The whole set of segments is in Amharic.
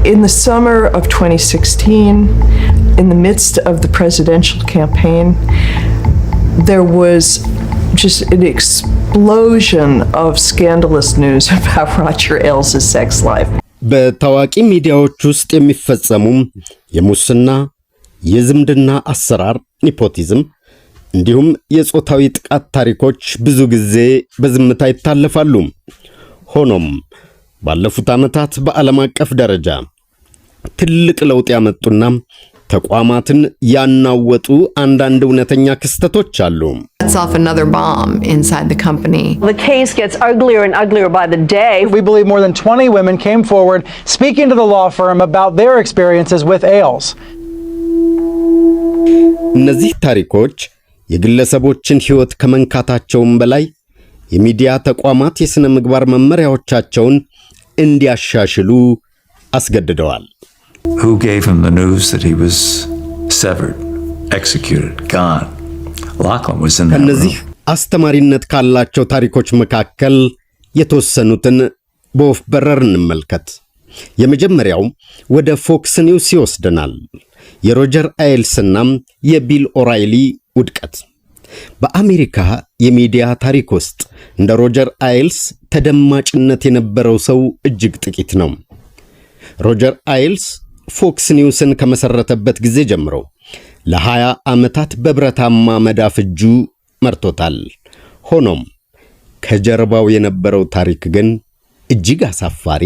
In the summer of 2016, in the midst of the presidential campaign, there was just an explosion of scandalous news about Roger Ailes' sex life. በታዋቂ ሚዲያዎች ውስጥ የሚፈጸሙ የሙስና፣ የዝምድና አሰራር፣ ኔፖቲዝም እንዲሁም የጾታዊ ጥቃት ታሪኮች ብዙ ጊዜ በዝምታ ይታለፋሉ። ሆኖም ባለፉት ዓመታት በዓለም አቀፍ ደረጃ ትልቅ ለውጥ ያመጡና ተቋማትን ያናወጡ አንዳንድ እውነተኛ ክስተቶች አሉ። That's off another bomb inside the company. The case gets uglier and uglier by the day. We believe more than 20 women came forward speaking to the law firm about their experiences with Ailes. እነዚህ ታሪኮች የግለሰቦችን ሕይወት ከመንካታቸውም በላይ የሚዲያ ተቋማት የሥነ ምግባር መመሪያዎቻቸውን እንዲያሻሽሉ አስገድደዋል። Who gave him the news that he was severed, executed, gone? Lachlan was in that room. ከነዚህ አስተማሪነት ካላቸው ታሪኮች መካከል የተወሰኑትን በወፍ በረር እንመልከት። የመጀመሪያው ወደ ፎክስ ኒውስ ይወስደናል። የሮጀር አይልስና የቢል ኦራይሊ ውድቀት። በአሜሪካ የሚዲያ ታሪክ ውስጥ እንደ ሮጀር አይልስ ተደማጭነት የነበረው ሰው እጅግ ጥቂት ነው። ሮጀር አይልስ ፎክስ ኒውስን ከመሰረተበት ጊዜ ጀምሮ ለ20 ዓመታት በብረታማ መዳፍ እጁ መርቶታል። ሆኖም ከጀርባው የነበረው ታሪክ ግን እጅግ አሳፋሪ፣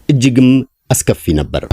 እጅግም አስከፊ ነበር።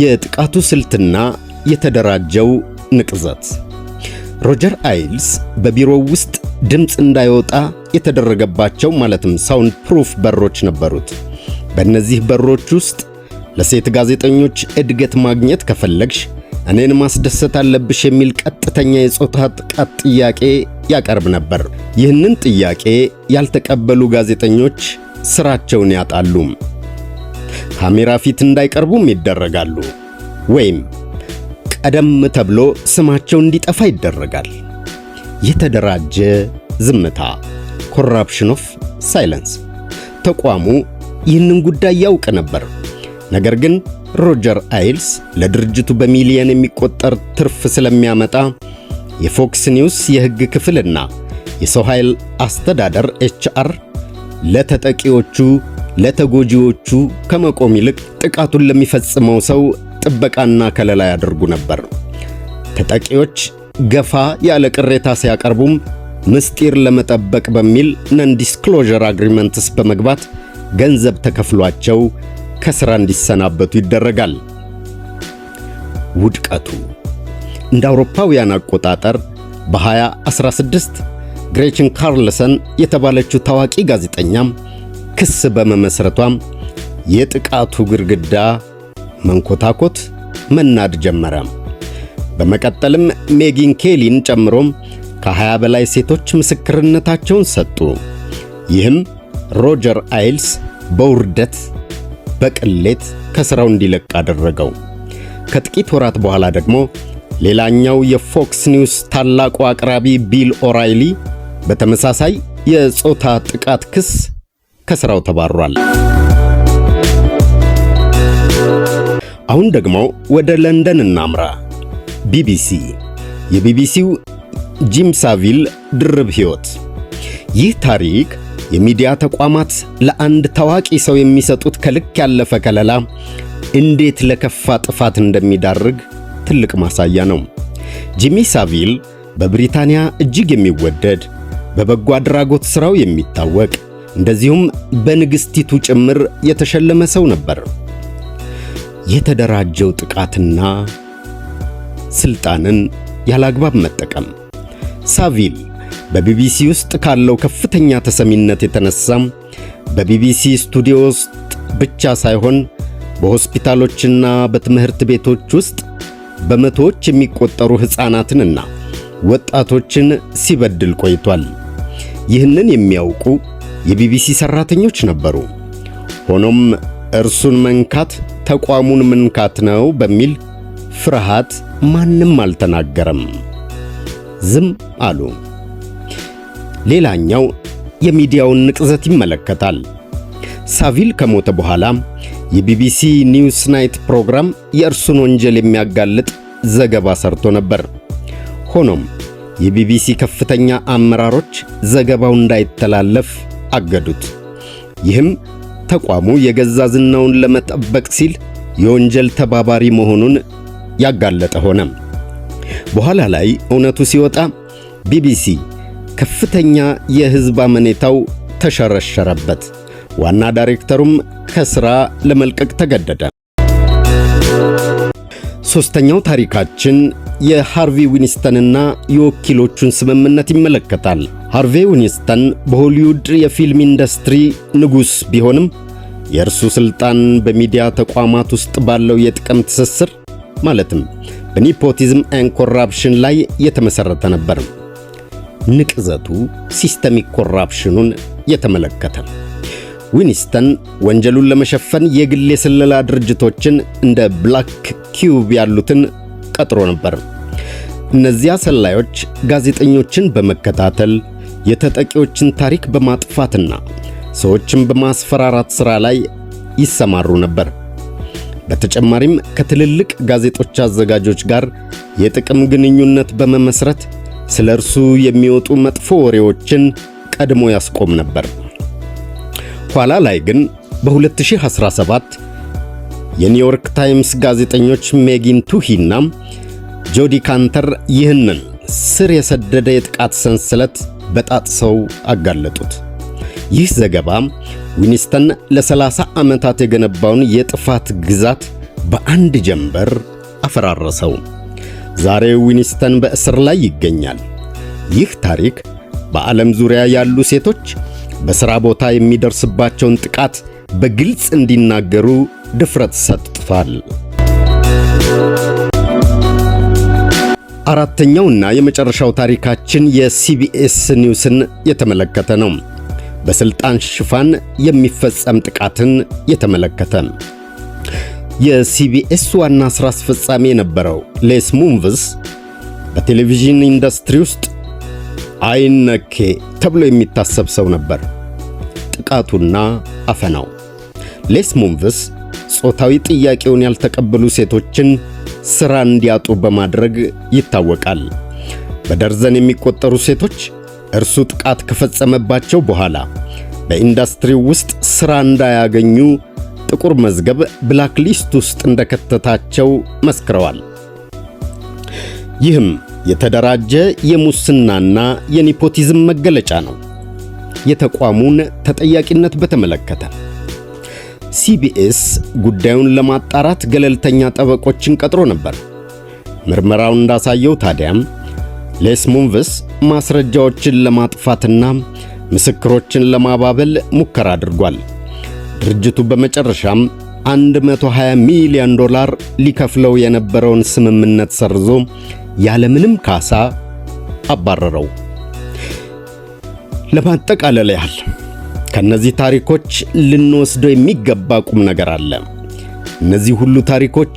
የጥቃቱ ስልትና የተደራጀው ንቅዘት። ሮጀር አይልስ በቢሮው ውስጥ ድምፅ እንዳይወጣ የተደረገባቸው ማለትም ሳውንድ ፕሩፍ በሮች ነበሩት። በእነዚህ በሮች ውስጥ ለሴት ጋዜጠኞች እድገት ማግኘት ከፈለግሽ እኔን ማስደሰት አለብሽ የሚል ቀጥተኛ የጾታ ጥቃት ጥያቄ ያቀርብ ነበር። ይህንን ጥያቄ ያልተቀበሉ ጋዜጠኞች ስራቸውን ያጣሉ፣ ካሜራ ፊት እንዳይቀርቡም ይደረጋሉ፣ ወይም ቀደም ተብሎ ስማቸው እንዲጠፋ ይደረጋል። የተደራጀ ዝምታ፣ ኮራፕሽን ኦፍ ሳይለንስ። ተቋሙ ይህንን ጉዳይ ያውቅ ነበር። ነገር ግን ሮጀር አይልስ ለድርጅቱ በሚሊዮን የሚቆጠር ትርፍ ስለሚያመጣ የፎክስ ኒውስ የሕግ ክፍልና የሰው ኃይል አስተዳደር HR ለተጠቂዎቹ ለተጎጂዎቹ ከመቆም ይልቅ ጥቃቱን ለሚፈጽመው ሰው ጥበቃና ከለላ ያደርጉ ነበር። ተጠቂዎች ገፋ ያለ ቅሬታ ሲያቀርቡም ምስጢር ለመጠበቅ በሚል ነን ዲስክሎዠር አግሪመንትስ በመግባት ገንዘብ ተከፍሏቸው ከሥራ እንዲሰናበቱ ይደረጋል። ውድቀቱ እንደ አውሮፓውያን አቆጣጠር በ2016 ግሬችን ካርልሰን የተባለችው ታዋቂ ጋዜጠኛም ክስ በመመስረቷም የጥቃቱ ግድግዳ መንኮታኮት መናድ ጀመረ። በመቀጠልም ሜጊን ኬሊን ጨምሮም ከ20 በላይ ሴቶች ምስክርነታቸውን ሰጡ። ይህም ሮጀር አይልስ በውርደት በቅሌት ከሥራው እንዲለቅ አደረገው። ከጥቂት ወራት በኋላ ደግሞ ሌላኛው የፎክስ ኒውስ ታላቁ አቅራቢ ቢል ኦራይሊ በተመሳሳይ የጾታ ጥቃት ክስ ከሥራው ተባሯል። አሁን ደግሞ ወደ ለንደን እናምራ። ቢቢሲ፣ የቢቢሲው ጂም ሳቪል ድርብ ሕይወት። ይህ ታሪክ የሚዲያ ተቋማት ለአንድ ታዋቂ ሰው የሚሰጡት ከልክ ያለፈ ከለላ እንዴት ለከፋ ጥፋት እንደሚዳርግ ትልቅ ማሳያ ነው። ጂሚ ሳቪል በብሪታንያ እጅግ የሚወደድ በበጎ አድራጎት ሥራው የሚታወቅ እንደዚሁም በንግሥቲቱ ጭምር የተሸለመ ሰው ነበር። የተደራጀው ጥቃትና ስልጣንን ያላግባብ መጠቀም። ሳቪል በቢቢሲ ውስጥ ካለው ከፍተኛ ተሰሚነት የተነሳም በቢቢሲ ስቱዲዮ ውስጥ ብቻ ሳይሆን በሆስፒታሎችና በትምህርት ቤቶች ውስጥ በመቶዎች የሚቆጠሩ ሕፃናትንና ወጣቶችን ሲበድል ቆይቷል። ይህንን የሚያውቁ የቢቢሲ ሰራተኞች ነበሩ። ሆኖም እርሱን መንካት ተቋሙን መንካት ነው በሚል ፍርሃት ማንም አልተናገረም፣ ዝም አሉ። ሌላኛው የሚዲያውን ንቅዘት ይመለከታል። ሳቪል ከሞተ በኋላ የቢቢሲ ኒውስ ናይት ፕሮግራም የእርሱን ወንጀል የሚያጋልጥ ዘገባ ሰርቶ ነበር። ሆኖም የቢቢሲ ከፍተኛ አመራሮች ዘገባው እንዳይተላለፍ አገዱት። ይህም ተቋሙ የገዛ ዝናውን ለመጠበቅ ሲል የወንጀል ተባባሪ መሆኑን ያጋለጠ ሆነ። በኋላ ላይ እውነቱ ሲወጣ ቢቢሲ ከፍተኛ የሕዝብ አመኔታው ተሸረሸረበት። ዋና ዳይሬክተሩም ከሥራ ለመልቀቅ ተገደደ። ሦስተኛው ታሪካችን የሃርቪ ዊንስተንና የወኪሎቹን ስምምነት ይመለከታል። ሃርቪ ዊንስተን በሆሊውድ የፊልም ኢንዱስትሪ ንጉሥ ቢሆንም የእርሱ ሥልጣን በሚዲያ ተቋማት ውስጥ ባለው የጥቅም ትስስር ማለትም በኒፖቲዝም ኤንድ ኮራፕሽን ላይ የተመሠረተ ነበር። ንቅዘቱ ሲስተሚክ ኮራፕሽኑን የተመለከተ። ዊንስተን ወንጀሉን ለመሸፈን የግል የስለላ ድርጅቶችን እንደ ብላክ ኪዩብ ያሉትን ቀጥሮ ነበር። እነዚያ ሰላዮች ጋዜጠኞችን በመከታተል የተጠቂዎችን ታሪክ በማጥፋትና ሰዎችን በማስፈራራት ሥራ ላይ ይሰማሩ ነበር። በተጨማሪም ከትልልቅ ጋዜጦች አዘጋጆች ጋር የጥቅም ግንኙነት በመመስረት ስለ እርሱ የሚወጡ መጥፎ ወሬዎችን ቀድሞ ያስቆም ነበር። ኋላ ላይ ግን በ2017 የኒውዮርክ ታይምስ ጋዜጠኞች ሜጊን ቱሂና ጆዲ ካንተር ይህንን ስር የሰደደ የጥቃት ሰንሰለት በጣጥሰው አጋለጡት። ይህ ዘገባ ዊንስተን ለ30 ዓመታት የገነባውን የጥፋት ግዛት በአንድ ጀንበር አፈራረሰው። ዛሬ ዊንስተን በእስር ላይ ይገኛል። ይህ ታሪክ በዓለም ዙሪያ ያሉ ሴቶች በሥራ ቦታ የሚደርስባቸውን ጥቃት በግልጽ እንዲናገሩ ድፍረት ሰጥቷል። አራተኛውና የመጨረሻው ታሪካችን የሲቢኤስ ኒውስን የተመለከተ ነው። በስልጣን ሽፋን የሚፈጸም ጥቃትን የተመለከተ። የሲቢኤስ ዋና ሥራ አስፈጻሚ የነበረው ሌስ ሙንቭስ በቴሌቪዥን ኢንዱስትሪ ውስጥ አይነኬ ተብሎ የሚታሰብ ሰው ነበር። ጥቃቱና አፈናው ሌስ ሙንቭስ ጾታዊ ጥያቄውን ያልተቀበሉ ሴቶችን ሥራ እንዲያጡ በማድረግ ይታወቃል። በደርዘን የሚቆጠሩ ሴቶች እርሱ ጥቃት ከፈጸመባቸው በኋላ በኢንዱስትሪው ውስጥ ሥራ እንዳያገኙ ጥቁር መዝገብ ብላክ ሊስት ውስጥ እንደከተታቸው መስክረዋል። ይህም የተደራጀ የሙስናና የኒፖቲዝም መገለጫ ነው። የተቋሙን ተጠያቂነት በተመለከተ ሲቢኤስ ጉዳዩን ለማጣራት ገለልተኛ ጠበቆችን ቀጥሮ ነበር። ምርመራው እንዳሳየው ታዲያም ሌስ ሙንቭስ ማስረጃዎችን ለማጥፋትና ምስክሮችን ለማባበል ሙከራ አድርጓል። ድርጅቱ በመጨረሻም $120 ሚሊዮን ሊከፍለው የነበረውን ስምምነት ሰርዞ ያለምንም ካሳ አባረረው። ለማጠቃለል ያህል ከነዚህ ታሪኮች ልንወስደው የሚገባ ቁም ነገር አለ። እነዚህ ሁሉ ታሪኮች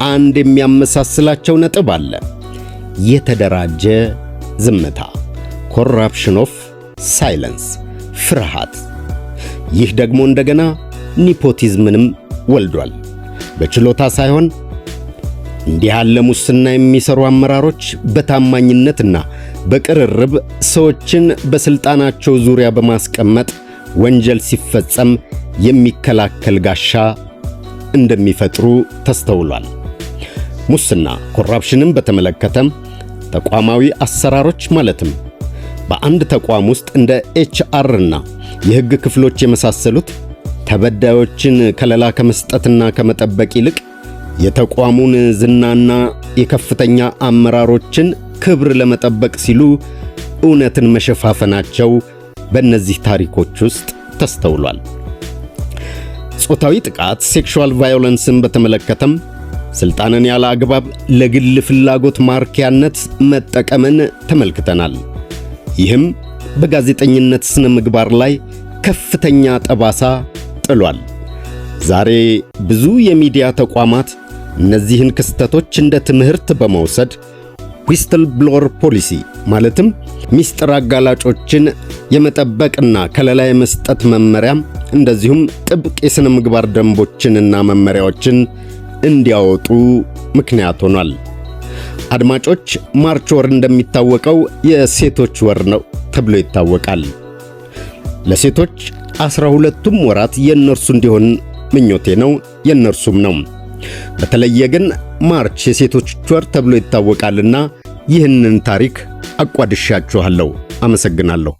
አንድ የሚያመሳስላቸው ነጥብ አለ። የተደራጀ ዝምታ፣ ኮራፕሽን ኦፍ ሳይለንስ፣ ፍርሃት። ይህ ደግሞ እንደገና ኒፖቲዝምንም ወልዷል። በችሎታ ሳይሆን እንዲህ ያለ ሙስና የሚሰሩ አመራሮች በታማኝነትና በቅርርብ ሰዎችን በስልጣናቸው ዙሪያ በማስቀመጥ ወንጀል ሲፈጸም የሚከላከል ጋሻ እንደሚፈጥሩ ተስተውሏል። ሙስና ኮራፕሽንን በተመለከተም ተቋማዊ አሰራሮች ማለትም በአንድ ተቋም ውስጥ እንደ HR እና የሕግ ክፍሎች የመሳሰሉት ተበዳዮችን ከለላ ከመስጠትና ከመጠበቅ ይልቅ የተቋሙን ዝናና የከፍተኛ አመራሮችን ክብር ለመጠበቅ ሲሉ እውነትን መሸፋፈናቸው በእነዚህ ታሪኮች ውስጥ ተስተውሏል። ጾታዊ ጥቃት ሴክሹዋል ቫዮለንስን በተመለከተም ስልጣንን ያለ አግባብ ለግል ፍላጎት ማርኪያነት መጠቀምን ተመልክተናል። ይህም በጋዜጠኝነት ስነ ምግባር ላይ ከፍተኛ ጠባሳ ጥሏል። ዛሬ ብዙ የሚዲያ ተቋማት እነዚህን ክስተቶች እንደ ትምህርት በመውሰድ ዊስትል ብሎወር ፖሊሲ ማለትም ሚስጥር አጋላጮችን የመጠበቅና ከለላ የመስጠት መመሪያ እንደዚሁም ጥብቅ የሥነ ምግባር ደንቦችንና መመሪያዎችን እንዲያወጡ ምክንያት ሆኗል። አድማጮች፣ ማርች ወር እንደሚታወቀው የሴቶች ወር ነው ተብሎ ይታወቃል። ለሴቶች 12ቱም ወራት የእነርሱ እንዲሆን ምኞቴ ነው፣ የእነርሱም ነው። በተለየ ግን ማርች የሴቶች ወር ተብሎ ይታወቃልና ይህንን ታሪክ አቋድሻችኋለሁ። አመሰግናለሁ።